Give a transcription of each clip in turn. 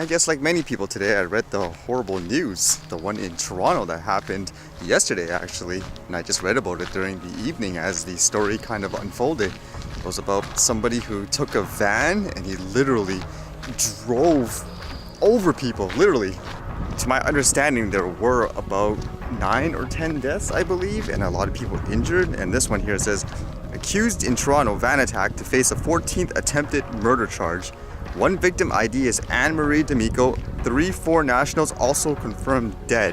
I guess like many people today, I read the horrible news, the one in Toronto that happened yesterday actually, and I just read about it during the evening as the story kind of unfolded. It was about somebody who took a van and he literally drove over people, literally. To my understanding, there were about 9 or 10 deaths, I believe, and a lot of people injured. And this one here says, accused in Toronto van attack to face a 14th attempted murder charge. One victim ID is Anne-Marie D'Amico. 3 4 nationals also confirmed dead.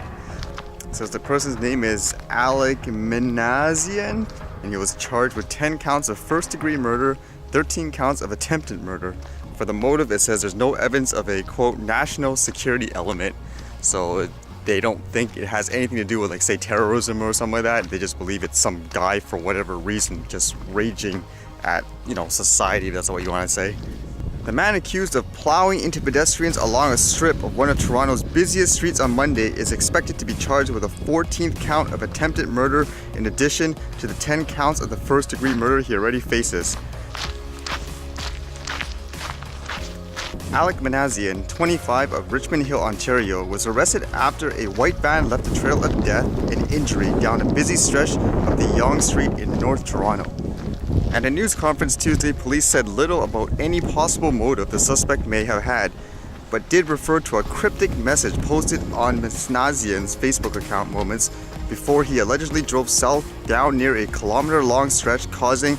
It says the person's name is Alek Minassian, and he was charged with 10 counts of first-degree murder, 13 counts of attempted murder. For the motive, it says there's no evidence of a, quote, national security element. So they don't think it has anything to do with, like, say, terrorism or something like that. They just believe it's some guy, for whatever reason, just raging at, society, if that's what you want to say. The man accused of plowing into pedestrians along a strip of one of Toronto's busiest streets on Monday is expected to be charged with a 14th count of attempted murder in addition to the 10 counts of the first-degree murder he already faces. Alek Minassian, 25, of Richmond Hill, Ontario, was arrested after a white van left a trail of death and injury down a busy stretch of the Yonge Street in North Toronto. At a news conference Tuesday, police said little about any possible motive the suspect may have had, but did refer to a cryptic message posted on Minassian's Facebook account moments before he allegedly drove south down near a kilometer-long stretch, causing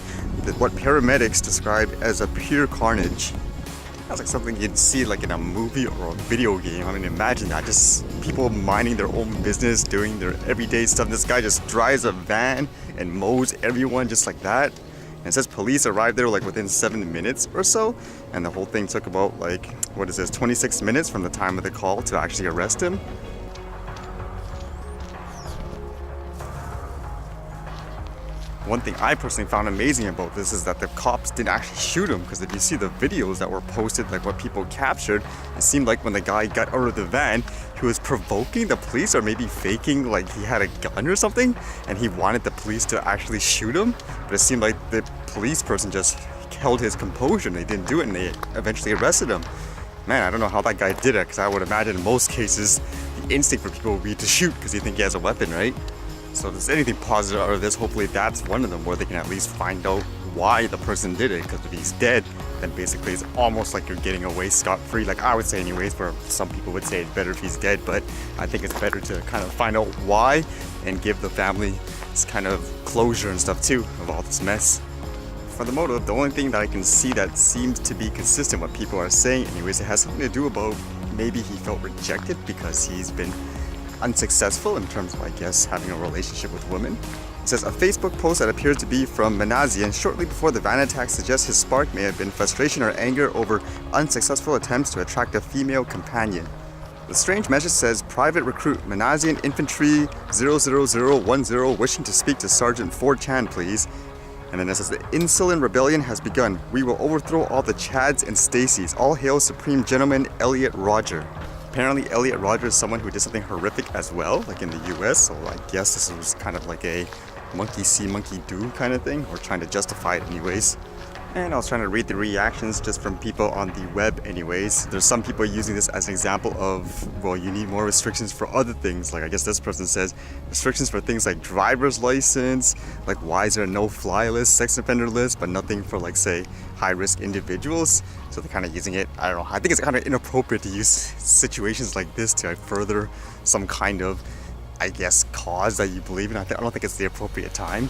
what paramedics described as a pure carnage. That's like something you'd see like in a movie or a video game. I mean, imagine that, just people minding their own business, doing their everyday stuff. This guy just drives a van and mows everyone just like that. And it says police arrived there like within 7 minutes or so, and the whole thing took about 26 minutes from the time of the call to actually arrest him. One thing I personally found amazing about this is that the cops didn't actually shoot him, because if you see the videos that were posted, like what people captured, it seemed like when the guy got out of the van, he was provoking the police or maybe faking like he had a gun or something, and he wanted the police to actually shoot him. But it seemed like the police person just held his composure and they didn't do it, and they eventually arrested him. Man, I don't know how that guy did it, because I would imagine in most cases the instinct for people would be to shoot because you think he has a weapon, right? So if there's anything positive out of this, hopefully that's one of them, where they can at least find out why the person did it. Because if he's dead, then basically it's almost like you're getting away scot-free. Like I would say anyways, where some people would say it's better if he's dead, but I think it's better to kind of find out why and give the family this kind of closure and stuff too of all this mess. For the motive, the only thing that I can see that seems to be consistent what people are saying anyways, it has something to do about maybe he felt rejected because he's been unsuccessful in terms of, I guess, having a relationship with women. It says a Facebook post that appears to be from Minassian shortly before the van attack suggests his spark may have been frustration or anger over unsuccessful attempts to attract a female companion. The strange message says, Private Recruit Minassian Infantry 00010 wishing to speak to Sergeant 4chan, please. And then it says the insolent rebellion has begun. We will overthrow all the Chads and Stacys. All hail Supreme Gentleman Elliot Rodger. Apparently, Elliot Rodger is someone who did something horrific as well, like in the US, so I guess this was kind of like a monkey see, monkey do kind of thing, or trying to justify it anyways. And I was trying to read the reactions just from people on the web anyways. There's some people using this as an example of, well, you need more restrictions for other things. Like I guess this person says, restrictions for things like driver's license, like why is there a no-fly list, sex offender list, but nothing for like, say, high-risk individuals. So they're kind of using it, I don't know, I think it's kind of inappropriate to use situations like this to further some kind of, I guess, cause that you believe in. I don't think it's the appropriate time.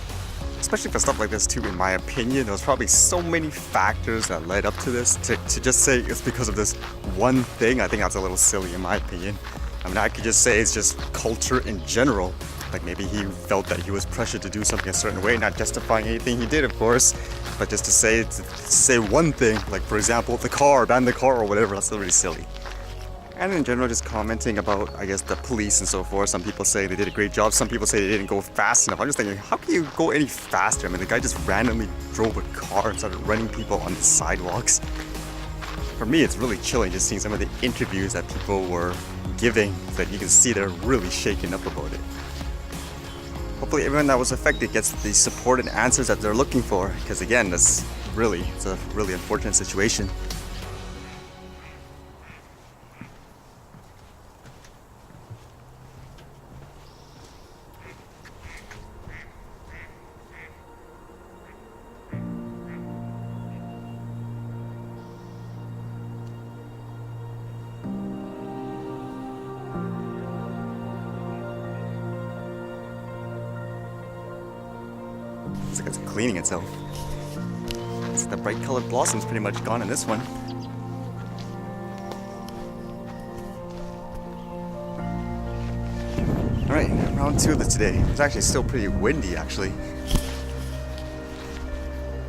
Especially for stuff like this too, in my opinion. There was probably so many factors that led up to this. To just say it's because of this one thing, I think that's a little silly in my opinion. I mean, I could just say it's just culture in general. Like maybe he felt that he was pressured to do something a certain way, not justifying anything he did, of course. But just to say one thing, like for example, the car, ban the car or whatever, that's really silly. And in general, just commenting about, I guess, the police and so forth. Some people say they did a great job. Some people say they didn't go fast enough. I'm just thinking, how can you go any faster? I mean, the guy just randomly drove a car and started running people on the sidewalks. For me, it's really chilling just seeing some of the interviews that people were giving, that you can see they're really shaken up about it. Hopefully everyone that was affected gets the support and answers that they're looking for, because again, it's a really unfortunate situation. Looks like it's cleaning itself. Looks like the bright colored blossom's pretty much gone in this one. Alright, round 2 of this today. It's actually still pretty windy actually.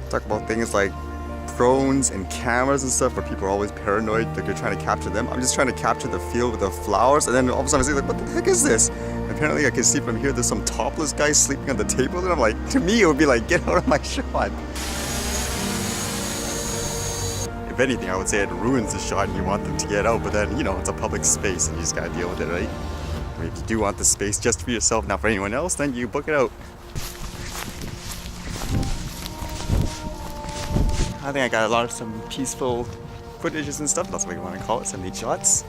Talk about things like drones and cameras and stuff where people are always paranoid that you're trying to capture them. I'm just trying to capture the field with the flowers, and then all of a sudden I see like, what the heck is this? And apparently I can see from here there's some topless guy sleeping on the table, and I'm like, to me it would be like, get out of my shot. If anything, I would say it ruins the shot and you want them to get out, but then, you know, it's a public space and you just gotta deal with it, right? Or if you do want the space just for yourself, not for anyone else, then you book it out. I think I got a lot of some peaceful footages and stuff, that's what you want to call it, some neat shots.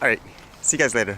Alright, see you guys later.